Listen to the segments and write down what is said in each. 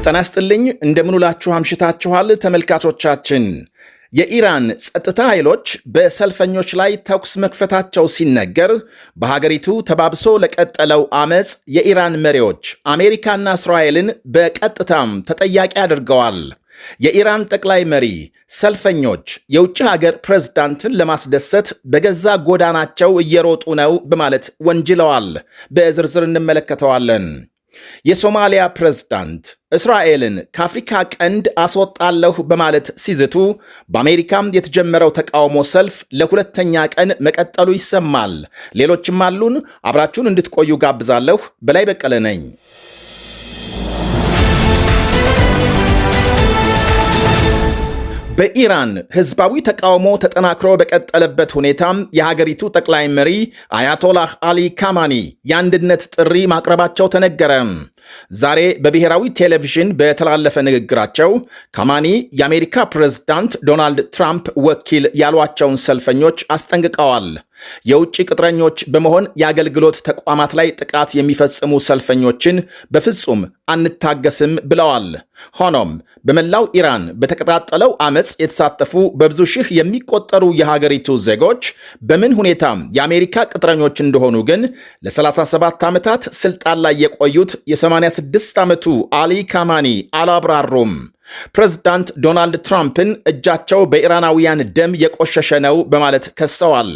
ጤና ይስጥልኝ እንደምንውላችሁ አምሽታችኋል ተመልካቾቻችን። የኢራን ጸጥታ ኃይሎች በሰልፈኞች ላይ ተኩስ መክፈታቸው ሲነገር በሀገሪቱ ተባብሶ ለቀጠለው አመጽ የኢራን መሪዎች አሜሪካና እስራኤልን በቀጥታም ተጠያቂ አድርገዋል። የኢራን ጠቅላይ መሪ ሰልፈኞች የውጭ ሀገር ፕሬዝዳንትን ለማስደሰት በገዛ ጎዳናቸው እየሮጡ ነው በማለት ወንጅለዋል። በዝርዝር እንመለከተዋለን። የሶማሊያ ፕሬዝዳንት እስራኤልን ከአፍሪካ ቀንድ አስወጣለሁ በማለት ሲዝቱ በአሜሪካም የተጀመረው ተቃውሞ ሰልፍ ለሁለተኛ ቀን መቀጠሉ ይሰማል። ሌሎችም አሉን። አብራችሁን እንድትቆዩ ጋብዛለሁ። በላይ በቀለ ነኝ። በኢራን ህዝባዊ ተቃውሞ ተጠናክሮ በቀጠለበት ሁኔታም የሀገሪቱ ጠቅላይ መሪ አያቶላህ አሊ ካማኒ የአንድነት ጥሪ ማቅረባቸው ተነገረ። ዛሬ በብሔራዊ ቴሌቪዥን በተላለፈ ንግግራቸው ካማኒ የአሜሪካ ፕሬዝዳንት ዶናልድ ትራምፕ ወኪል ያሏቸውን ሰልፈኞች አስጠንቅቀዋል። የውጭ ቅጥረኞች በመሆን የአገልግሎት ተቋማት ላይ ጥቃት የሚፈጽሙ ሰልፈኞችን በፍጹም አንታገስም ብለዋል። ሆኖም በመላው ኢራን በተቀጣጠለው አመጽ የተሳተፉ በብዙ ሺህ የሚቆጠሩ የሀገሪቱ ዜጎች በምን ሁኔታ የአሜሪካ ቅጥረኞች እንደሆኑ ግን ለ37 ዓመታት ስልጣን ላይ የቆዩት የ86 ዓመቱ አሊ ካማኒ አላብራሩም። ፕሬዝዳንት ዶናልድ ትራምፕን እጃቸው በኢራናውያን ደም የቆሸሸ ነው በማለት ከሰዋል።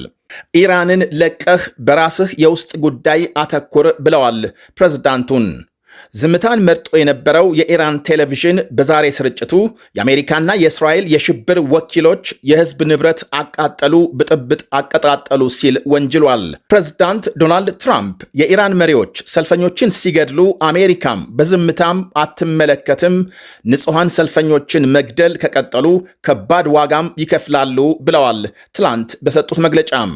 ኢራንን ለቀህ በራስህ የውስጥ ጉዳይ አተኩር ብለዋል ፕሬዝዳንቱን። ዝምታን መርጦ የነበረው የኢራን ቴሌቪዥን በዛሬ ስርጭቱ የአሜሪካና የእስራኤል የሽብር ወኪሎች የህዝብ ንብረት አቃጠሉ፣ ብጥብጥ አቀጣጠሉ ሲል ወንጅሏል። ፕሬዝዳንት ዶናልድ ትራምፕ የኢራን መሪዎች ሰልፈኞችን ሲገድሉ አሜሪካም በዝምታም አትመለከትም፣ ንጹሐን ሰልፈኞችን መግደል ከቀጠሉ ከባድ ዋጋም ይከፍላሉ ብለዋል ትላንት በሰጡት መግለጫም።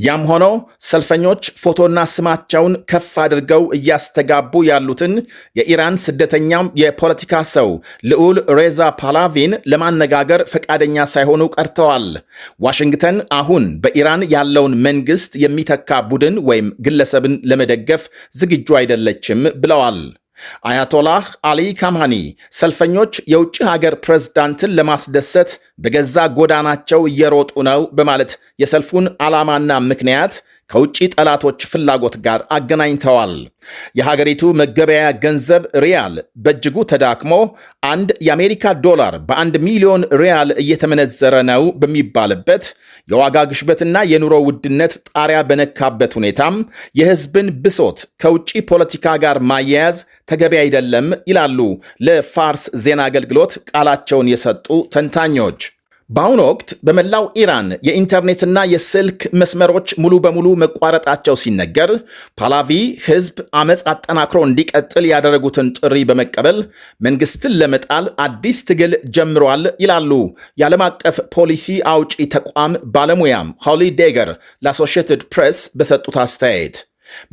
ያም ሆኖ ሰልፈኞች ፎቶና ስማቸውን ከፍ አድርገው እያስተጋቡ ያሉትን የኢራን ስደተኛም የፖለቲካ ሰው ልዑል ሬዛ ፓላቪን ለማነጋገር ፈቃደኛ ሳይሆኑ ቀርተዋል። ዋሽንግተን አሁን በኢራን ያለውን መንግስት የሚተካ ቡድን ወይም ግለሰብን ለመደገፍ ዝግጁ አይደለችም ብለዋል። አያቶላህ አሊ ካማኒ ሰልፈኞች የውጭ ሀገር ፕሬዝዳንትን ለማስደሰት በገዛ ጎዳናቸው እየሮጡ ነው በማለት የሰልፉን ዓላማና ምክንያት ከውጭ ጠላቶች ፍላጎት ጋር አገናኝተዋል። የሀገሪቱ መገበያያ ገንዘብ ሪያል በእጅጉ ተዳክሞ አንድ የአሜሪካ ዶላር በ1 ሚሊዮን ሪያል እየተመነዘረ ነው በሚባልበት የዋጋ ግሽበትና የኑሮ ውድነት ጣሪያ በነካበት ሁኔታም የህዝብን ብሶት ከውጭ ፖለቲካ ጋር ማያያዝ ተገቢ አይደለም ይላሉ ለፋርስ ዜና አገልግሎት ቃላቸውን የሰጡ ተንታኞች። በአሁኑ ወቅት በመላው ኢራን የኢንተርኔትና የስልክ መስመሮች ሙሉ በሙሉ መቋረጣቸው ሲነገር ፓላቪ ህዝብ አመፅ አጠናክሮ እንዲቀጥል ያደረጉትን ጥሪ በመቀበል መንግስትን ለመጣል አዲስ ትግል ጀምሯል ይላሉ የዓለም አቀፍ ፖሊሲ አውጪ ተቋም ባለሙያም ሆሊ ዴገር ለአሶሺየትድ ፕሬስ በሰጡት አስተያየት።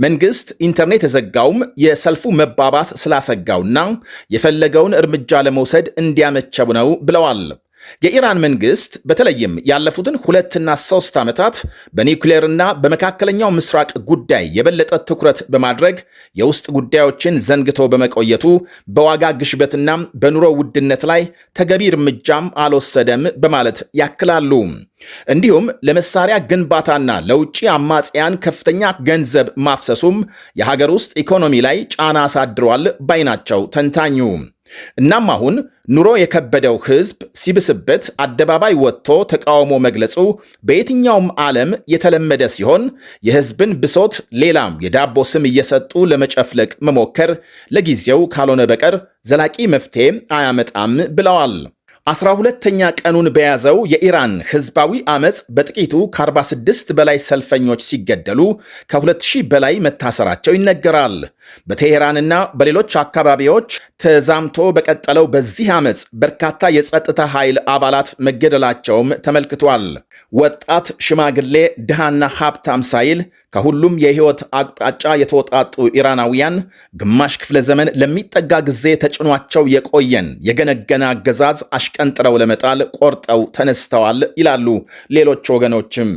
መንግስት ኢንተርኔት የዘጋውም የሰልፉ መባባስ ስላሰጋውና የፈለገውን እርምጃ ለመውሰድ እንዲያመቸው ነው ብለዋል። የኢራን መንግስት በተለይም ያለፉትን 2 እና 3 ዓመታት በኒውክሌርና በመካከለኛው ምስራቅ ጉዳይ የበለጠ ትኩረት በማድረግ የውስጥ ጉዳዮችን ዘንግቶ በመቆየቱ በዋጋ ግሽበትና በኑሮ ውድነት ላይ ተገቢ እርምጃም አልወሰደም በማለት ያክላሉ። እንዲሁም ለመሳሪያ ግንባታና ለውጭ አማጽያን ከፍተኛ ገንዘብ ማፍሰሱም የሀገር ውስጥ ኢኮኖሚ ላይ ጫና አሳድሯል ባይ ናቸው ተንታኙ። እናም አሁን ኑሮ የከበደው ህዝብ ሲብስበት አደባባይ ወጥቶ ተቃውሞ መግለጹ በየትኛውም ዓለም የተለመደ ሲሆን የህዝብን ብሶት ሌላም የዳቦ ስም እየሰጡ ለመጨፍለቅ መሞከር ለጊዜው ካልሆነ በቀር ዘላቂ መፍትሄ አያመጣም ብለዋል። 12ኛ ቀኑን በያዘው የኢራን ህዝባዊ አመጽ በጥቂቱ ከ46 በላይ ሰልፈኞች ሲገደሉ ከ2000 በላይ መታሰራቸው ይነገራል። በቴሄራንና በሌሎች አካባቢዎች ተዛምቶ በቀጠለው በዚህ አመጽ በርካታ የጸጥታ ኃይል አባላት መገደላቸውም ተመልክቷል። ወጣት፣ ሽማግሌ፣ ድሃና ሀብታም ሳይል ከሁሉም የህይወት አቅጣጫ የተወጣጡ ኢራናውያን ግማሽ ክፍለ ዘመን ለሚጠጋ ጊዜ ተጭኗቸው የቆየን የገነገነ አገዛዝ አሽቀንጥረው ለመጣል ቆርጠው ተነስተዋል ይላሉ ሌሎች ወገኖችም።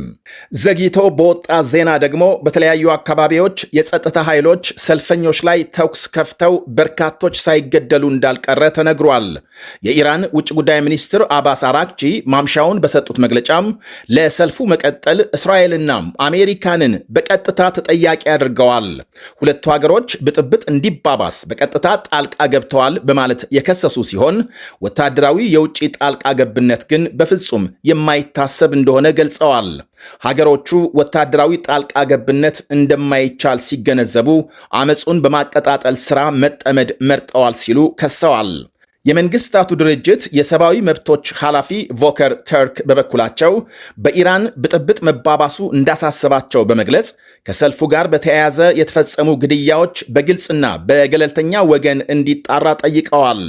ዘግይቶ በወጣ ዜና ደግሞ በተለያዩ አካባቢዎች የጸጥታ ኃይሎች ሰልፈኞች ላይ ተኩስ ከፍተው በርካቶች ሳይገደሉ እንዳልቀረ ተነግሯል። የኢራን ውጭ ጉዳይ ሚኒስትር አባስ አራክቺ ማምሻውን በሰጡት መግለጫም ለሰልፉ መቀጠል እስራኤልና አሜሪካንን በቀጥታ ተጠያቂ አድርገዋል። ሁለቱ ሀገሮች ብጥብጥ እንዲባባስ በቀጥታ ጣልቃ ገብተዋል በማለት የከሰሱ ሲሆን ወታደራዊ የውጭ ጣልቃ ገብነት ግን በፍጹም የማይታሰብ እንደሆነ ገልጸዋል። ሀገሮቹ ወታደራዊ ጣልቃ ገብነት እንደማይቻል ሲገነዘቡ አመፁን በማቀጣጠል ሥራ መጠመድ መርጠዋል ሲሉ ከሰዋል። የመንግስታቱ ድርጅት የሰብአዊ መብቶች ኃላፊ ቮከር ተርክ በበኩላቸው በኢራን ብጥብጥ መባባሱ እንዳሳሰባቸው በመግለጽ ከሰልፉ ጋር በተያያዘ የተፈጸሙ ግድያዎች በግልጽና በገለልተኛ ወገን እንዲጣራ ጠይቀዋል።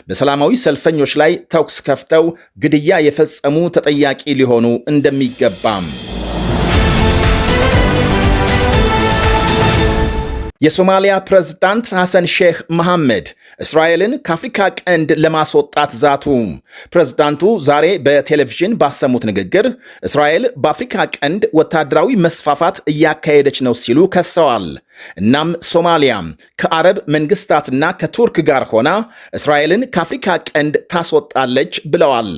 በሰላማዊ ሰልፈኞች ላይ ተኩስ ከፍተው ግድያ የፈጸሙ ተጠያቂ ሊሆኑ እንደሚገባም የሶማሊያ ፕሬዝዳንት ሐሰን ሼህ መሐመድ እስራኤልን ከአፍሪካ ቀንድ ለማስወጣት ዛቱ። ፕሬዝዳንቱ ዛሬ በቴሌቪዥን ባሰሙት ንግግር እስራኤል በአፍሪካ ቀንድ ወታደራዊ መስፋፋት እያካሄደች ነው ሲሉ ከሰዋል። እናም ሶማሊያ ከአረብ መንግስታትና ከቱርክ ጋር ሆና እስራኤልን ከአፍሪካ ቀንድ ታስወጣለች ብለዋል።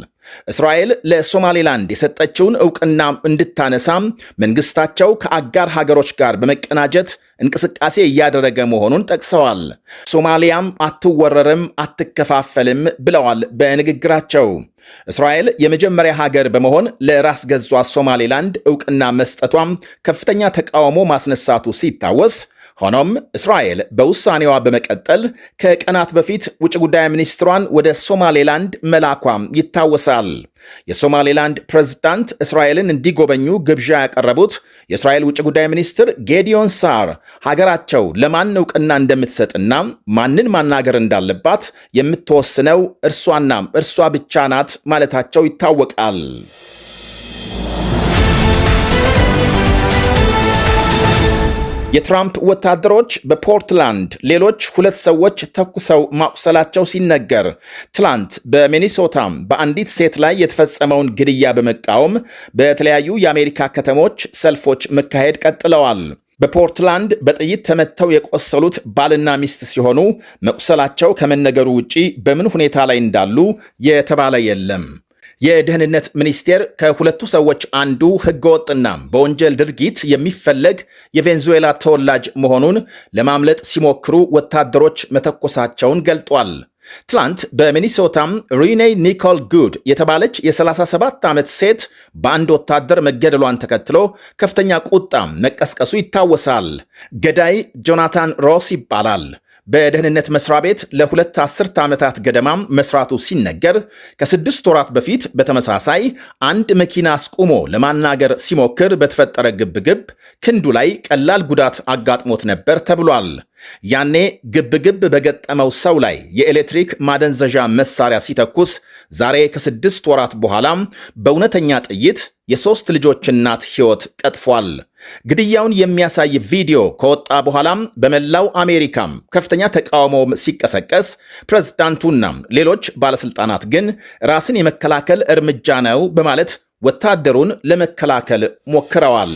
እስራኤል ለሶማሌላንድ የሰጠችውን ዕውቅና እንድታነሳም መንግስታቸው ከአጋር ሀገሮች ጋር በመቀናጀት እንቅስቃሴ እያደረገ መሆኑን ጠቅሰዋል። ሶማሊያም አትወረርም፣ አትከፋፈልም ብለዋል በንግግራቸው። እስራኤል የመጀመሪያ ሀገር በመሆን ለራስ ገዟ ሶማሌላንድ ዕውቅና መስጠቷም ከፍተኛ ተቃውሞ ማስነሳቱ ሲታወስ፣ ሆኖም እስራኤል በውሳኔዋ በመቀጠል ከቀናት በፊት ውጭ ጉዳይ ሚኒስትሯን ወደ ሶማሌላንድ መላኳም ይታወሳል። የሶማሌላንድ ፕሬዝዳንት እስራኤልን እንዲጎበኙ ግብዣ ያቀረቡት የእስራኤል ውጭ ጉዳይ ሚኒስትር ጌዲዮን ሳር ሀገራቸው ለማን ዕውቅና እንደምትሰጥና ማንን ማናገር እንዳለባት የምትወስነው እርሷ ብቻ ናት ማለታቸው ይታወቃል። የትራምፕ ወታደሮች በፖርትላንድ ሌሎች 2 ሰዎች ተኩሰው ማቁሰላቸው ሲነገር፣ ትላንት በሚኒሶታም በአንዲት ሴት ላይ የተፈጸመውን ግድያ በመቃወም በተለያዩ የአሜሪካ ከተሞች ሰልፎች መካሄድ ቀጥለዋል። በፖርትላንድ በጥይት ተመተው የቆሰሉት ባልና ሚስት ሲሆኑ መቁሰላቸው ከመነገሩ ውጪ በምን ሁኔታ ላይ እንዳሉ የተባለ የለም። የደህንነት ሚኒስቴር ከሁለቱ ሰዎች አንዱ ህገወጥና በወንጀል ድርጊት የሚፈለግ የቬንዙዌላ ተወላጅ መሆኑን ለማምለጥ ሲሞክሩ ወታደሮች መተኮሳቸውን ገልጧል። ትላንት በሚኒሶታም ሪኔ ኒኮል ጉድ የተባለች የ37 ዓመት ሴት በአንድ ወታደር መገደሏን ተከትሎ ከፍተኛ ቁጣ መቀስቀሱ ይታወሳል። ገዳይ ጆናታን ሮስ ይባላል። በደህንነት መስሪያ ቤት ለ2 አስርተ ዓመታት ገደማም መስራቱ ሲነገር ከ6 ወራት በፊት በተመሳሳይ አንድ መኪና አስቁሞ ለማናገር ሲሞክር በተፈጠረ ግብግብ ክንዱ ላይ ቀላል ጉዳት አጋጥሞት ነበር ተብሏል። ያኔ ግብግብ በገጠመው ሰው ላይ የኤሌክትሪክ ማደንዘዣ መሳሪያ ሲተኩስ ዛሬ ከ6 ወራት በኋላም በእውነተኛ ጥይት የ3 ልጆች እናት ሕይወት ቀጥፏል። ግድያውን የሚያሳይ ቪዲዮ ከወጣ በኋላም በመላው አሜሪካም ከፍተኛ ተቃውሞ ሲቀሰቀስ፣ ፕሬዝዳንቱና ሌሎች ባለስልጣናት ግን ራስን የመከላከል እርምጃ ነው በማለት ወታደሩን ለመከላከል ሞክረዋል።